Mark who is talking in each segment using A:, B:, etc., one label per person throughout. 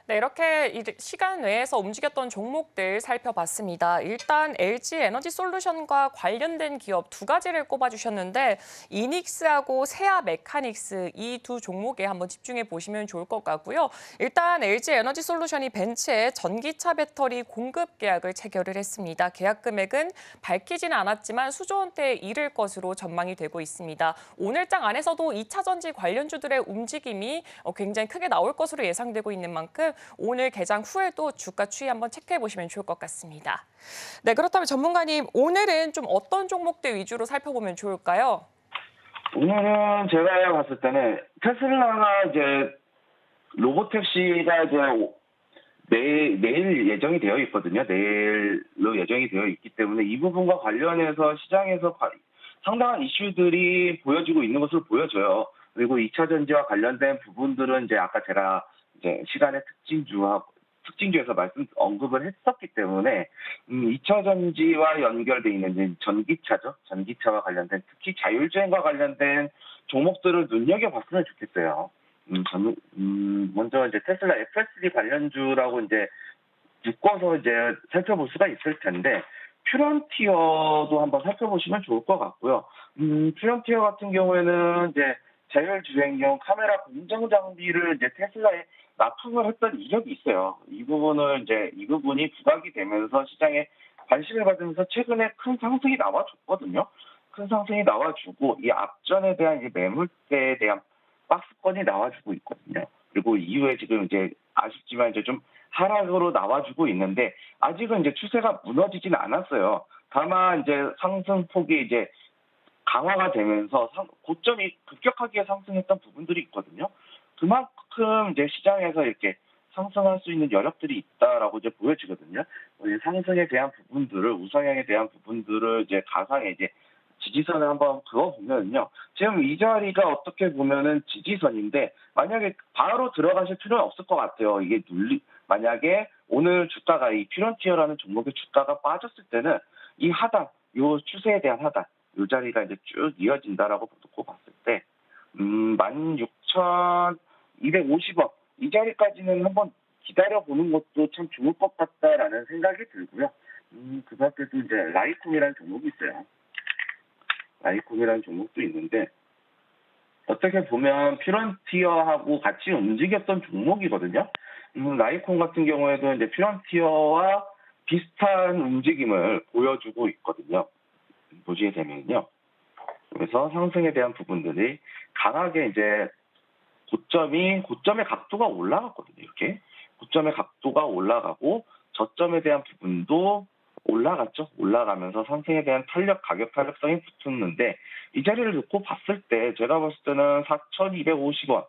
A: 네, 이렇게 시간 외에서 움직였던 종목들 살펴봤습니다. 일단 LG 에너지 솔루션과 관련된 기업 두 가지를 꼽아주셨는데 이닉스하고 세아 메카닉스 이 두 종목에 한번 집중해 보시면 좋을 것 같고요. 일단 LG 에너지 솔루션이 벤츠에 전기차 배터리 공급 계약을 체결을 했습니다. 계약 금액은 밝히지는 않았지만 수조 원대에 이를 것으로 전망이 되고 있습니다. 오늘장 안에서도 2차 전지 관련주들의 움직임이 굉장히 크게 나올 것으로 예상되고 있는 만큼 오늘 개장 후에도 주가 추이 한번 체크해 보시면 좋을 것 같습니다. 네, 그렇다면 전문가님, 오늘은 좀 어떤 종목들 위주로 살펴보면 좋을까요?
B: 오늘은 제가 봤을 때는 테슬라가 이제 로보택시가 이제 내일 예정이 되어 있거든요. 내일로 예정이 되어 있기 때문에 이 부분과 관련해서 시장에서 상당한 이슈들이 보여지고 있는 것으로 보여져요. 그리고 2차 전지와 관련된 부분들은 이제 아까 제가 이제 시간의 특징주에서 언급을 했었기 때문에 2차 전지와 연결돼 있는 이제 전기차죠. 전기차와 관련된 특히 자율주행과 관련된 종목들을 눈여겨봤으면 좋겠어요. 먼저 이제 테슬라 FSD 관련주라고 이제 묶어서 이제 살펴볼 수가 있을 텐데, 퓨런티어도 한번 살펴보시면 좋을 것 같고요. 퓨런티어 같은 경우에는 이제 자율주행용 카메라 공정 장비를 이제 테슬라에 납품을 했던 이력이 있어요. 이 부분이 부각이 되면서 시장에 관심을 받으면서 최근에 큰 상승이 나와줬거든요. 큰 상승이 나와주고, 이 앞전에 대한 이제 매물대에 대한 박스권이 나와주고 있거든요. 그리고 이후에 지금 이제 아쉽지만 이제 좀 하락으로 나와주고 있는데, 아직은 이제 추세가 무너지진 않았어요. 다만 이제 상승폭이 이제 강화가 되면서 고점이 급격하게 상승했던 부분들이 있거든요. 그만큼 이제 시장에서 이렇게 상승할 수 있는 여력들이 있다라고 이제 보여지거든요. 상승에 대한 부분들을, 우상향에 대한 부분들을 이제 가상의 이제 지지선을 한번 그어보면요. 지금 이 자리가 어떻게 보면은 지지선인데, 만약에 바로 들어가실 필요는 없을 것 같아요. 만약에 오늘 주가가 이 퓨런티어라는 종목의 주가가 빠졌을 때는 이 하단, 요 추세에 대한 하단, 요 자리가 이제 쭉 이어진다라고 놓고 봤을 때, 16,250원, 이 자리까지는 한번 기다려보는 것도 참 좋을 것 같다라는 생각이 들고요. 그 밖에도 이제 라이콤이라는 종목이 있어요. 라이콤이라는 종목도 있는데, 어떻게 보면 퓨런티어하고 같이 움직였던 종목이거든요. 라이콤 같은 경우에도 이제 퓨런티어와 비슷한 움직임을 보여주고 있거든요. 보시게 되면요. 그래서 상승에 대한 부분들이 강하게 이제 고점의 각도가 올라갔거든요. 이렇게 고점의 각도가 올라가고 저점에 대한 부분도 올라갔죠. 올라가면서 상승에 대한 가격 탄력성이 붙었는데, 이 자리를 놓고 봤을 때 제가 봤을 때는 4,250원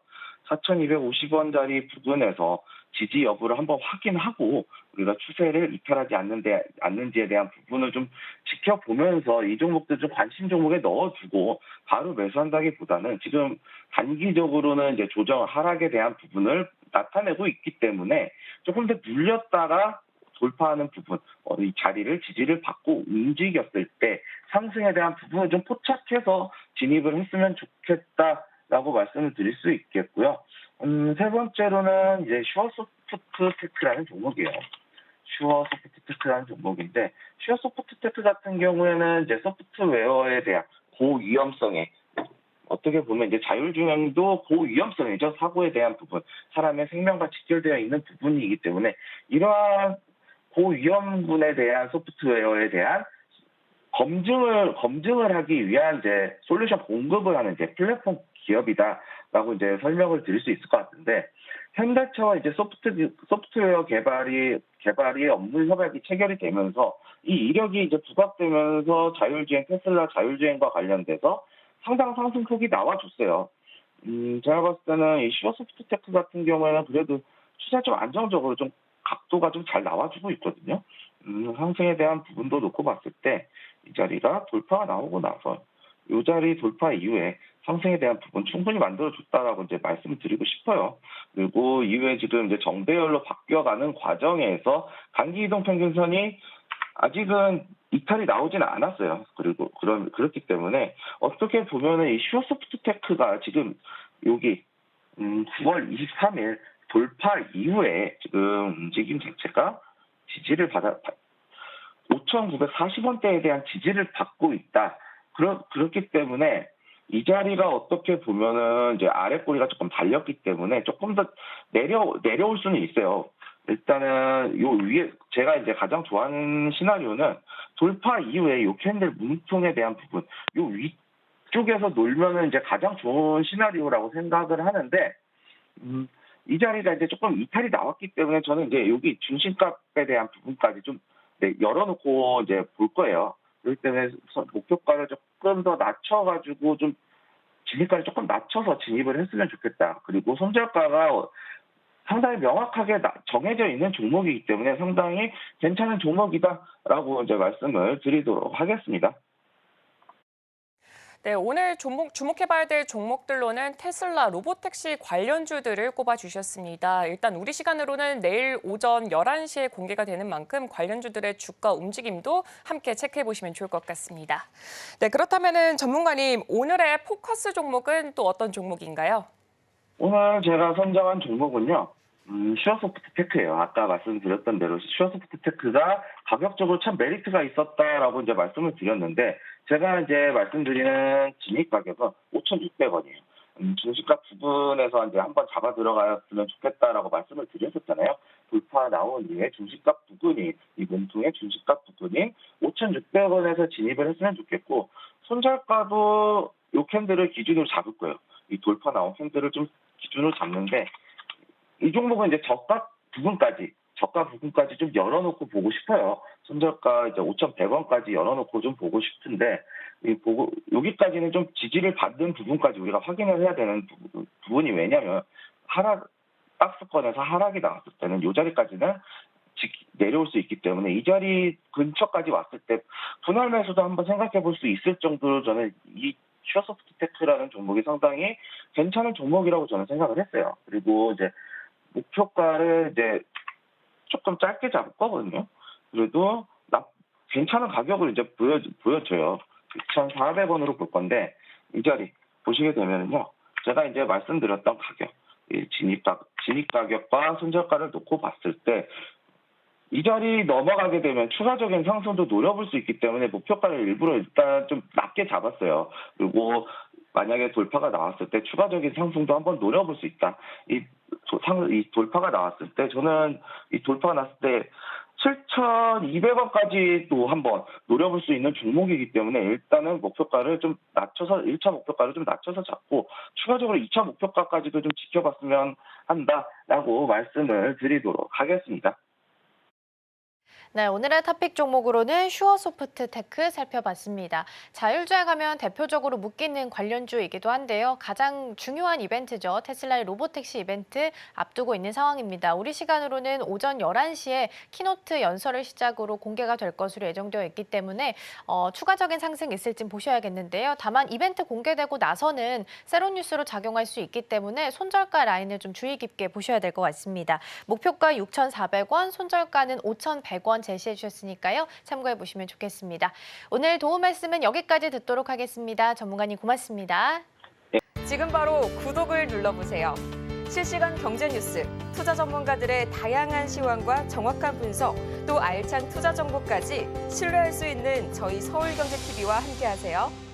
B: 자리 부근에서 지지 여부를 한번 확인하고 우리가 추세를 이탈하지 않는지에 대한 부분을 좀 지켜보면서 이 종목들 좀 관심 종목에 넣어두고 바로 매수한다기보다는 지금 단기적으로는 이제 하락에 대한 부분을 나타내고 있기 때문에 조금 더 눌렸다가 돌파하는 부분, 이 지지를 받고 움직였을 때 상승에 대한 부분을 좀 포착해서 진입을 했으면 좋겠다라고 말씀을 드릴 수 있겠고요. 세 번째로는 이제 슈어소프트테크라는 종목이에요. 슈어소프트테크라는 종목인데, 슈어소프트테크 같은 경우에는 이제 소프트웨어에 대한 고위험성에, 어떻게 보면 이제 자율주행도 고위험성이죠. 사고에 대한 부분, 사람의 생명과 직결되어 있는 부분이기 때문에 이러한 고위험군에 대한 소프트웨어에 대한 검증을 하기 위한 이제 솔루션 공급을 하는 이제 플랫폼 기업이다라고 이제 설명을 드릴 수 있을 것 같은데, 현대차와 이제 소프트웨어 개발이 업무 협약이 체결이 되면서 이 이력이 이제 부각되면서 테슬라 자율주행과 관련돼서 상당 상승폭이 나와줬어요. 제가 봤을 때는 이 슈어소프트테크 같은 경우에는 그래도 추세 좀 안정적으로 좀 각도가 좀 잘 나와주고 있거든요. 상승에 대한 부분도 놓고 봤을 때 이 자리가 돌파가 나오고 나서 이 자리 돌파 이후에 상승에 대한 부분 충분히 만들어줬다라고 이제 말씀을 드리고 싶어요. 그리고 이후에 지금 이제 정배열로 바뀌어가는 과정에서 단기 이동 평균선이 아직은 이탈이 나오지는 않았어요. 그리고 그렇기 때문에 어떻게 보면은 이 슈어소프트테크가 지금 여기 9월 23일 돌파 이후에 지금 움직임 자체가 지지를 5,940원대에 대한 지지를 받고 있다. 그렇기 때문에 이 자리가 어떻게 보면은 이제 아래 꼬리가 조금 달렸기 때문에 조금 더 내려올 수는 있어요. 일단은 요 위에 제가 이제 가장 좋아하는 시나리오는 돌파 이후에 요 캔들 문통에 대한 부분, 요 위쪽에서 놀면은 이제 가장 좋은 시나리오라고 생각을 하는데, 이 자리가 이제 조금 이탈이 나왔기 때문에 저는 이제 여기 중심값에 대한 부분까지 좀 열어놓고 이제 볼 거예요. 그렇기 때문에 목표가를 조금 더 낮춰가지고 좀 진입가를 조금 낮춰서 진입을 했으면 좋겠다. 그리고 손절가가 상당히 명확하게 정해져 있는 종목이기 때문에 상당히 괜찮은 종목이다라고 이제 말씀을 드리도록 하겠습니다.
A: 네, 오늘 주목해봐야 될 종목들로는 테슬라, 로보택시 관련주들을 꼽아주셨습니다. 일단 우리 시간으로는 내일 오전 11시에 공개가 되는 만큼 관련주들의 주가 움직임도 함께 체크해보시면 좋을 것 같습니다. 네, 그렇다면 전문가님, 오늘의 포커스 종목은 또 어떤 종목인가요?
B: 오늘 제가 선정한 종목은요. 슈어소프트테크예요. 아까 말씀드렸던 대로 슈어소프트테크가 가격적으로 참 메리트가 있었다라고 이제 말씀을 드렸는데, 제가 이제 말씀드리는 진입 가격은 5,600원이에요. 중시가 부분에서 이제 한번 잡아 들어갔으면 좋겠다라고 말씀을 드렸었잖아요. 돌파 나온 이후에 중시가 부근이, 이 몸통의 중시가 부근인 5,600원에서 진입을 했으면 좋겠고, 손절가도 이 캔들을 기준으로 잡을 거예요. 이 돌파 나온 캔들을 좀 기준으로 잡는데, 이 종목은 이제 저가 부분까지 좀 열어놓고 보고 싶어요. 손절가 이제 5,100원까지 열어놓고 좀 보고 싶은데, 여기까지는 좀 지지를 받는 부분까지 우리가 확인을 해야 되는 부분이, 왜냐면 박스권에서 하락이 나왔을 때는 이 자리까지는 내려올 수 있기 때문에 이 자리 근처까지 왔을 때 분할 매수도 한번 생각해 볼 수 있을 정도로 저는 이 슈어소프트테크라는 종목이 상당히 괜찮은 종목이라고 저는 생각을 했어요. 그리고 이제 목표가를 이제 조금 짧게 잡을 거거든요. 그래도 괜찮은 가격을 이제 보여줘요. 2,400원으로 볼 건데, 이 자리 보시게 되면요, 제가 이제 말씀드렸던 가격, 진입 가격과 손절가를 놓고 봤을 때 이 자리 넘어가게 되면 추가적인 상승도 노려볼 수 있기 때문에 목표가를 일부러 일단 좀 낮게 잡았어요. 그리고 만약에 돌파가 나왔을 때 추가적인 상승도 한번 노려볼 수 있다. 이 돌파가 나왔을 때, 저는 이 돌파가 나왔을 때 7,200원까지도 한번 노려볼 수 있는 종목이기 때문에 일단은 목표가를 좀 낮춰서, 1차 목표가를 좀 낮춰서 잡고 추가적으로 2차 목표가까지도 좀 지켜봤으면 한다라고 말씀을 드리도록 하겠습니다.
C: 네, 오늘의 토픽 종목으로는 슈어소프트테크 살펴봤습니다. 자율주행 하면 대표적으로 묶이는 관련주이기도 한데요. 가장 중요한 이벤트죠. 테슬라의 로보택시 이벤트 앞두고 있는 상황입니다. 우리 시간으로는 오전 11시에 키노트 연설을 시작으로 공개가 될 것으로 예정되어 있기 때문에 추가적인 상승 있을지 보셔야겠는데요. 다만 이벤트 공개되고 나서는 세로뉴스로 작용할 수 있기 때문에 손절가 라인을 좀 주의 깊게 보셔야 될 것 같습니다. 목표가 6,400원, 손절가는 5,100원 제시해 주셨으니까요. 참고해 보시면 좋겠습니다. 오늘 도움 말씀은 여기까지 듣도록 하겠습니다. 전문가님 고맙습니다.
A: 지금 바로 구독을 눌러보세요. 실시간 경제 뉴스, 투자 전문가들의 다양한 시황과 정확한 분석, 또 알찬 투자 정보까지 신뢰할 수 있는 저희 서울경제TV와 함께하세요.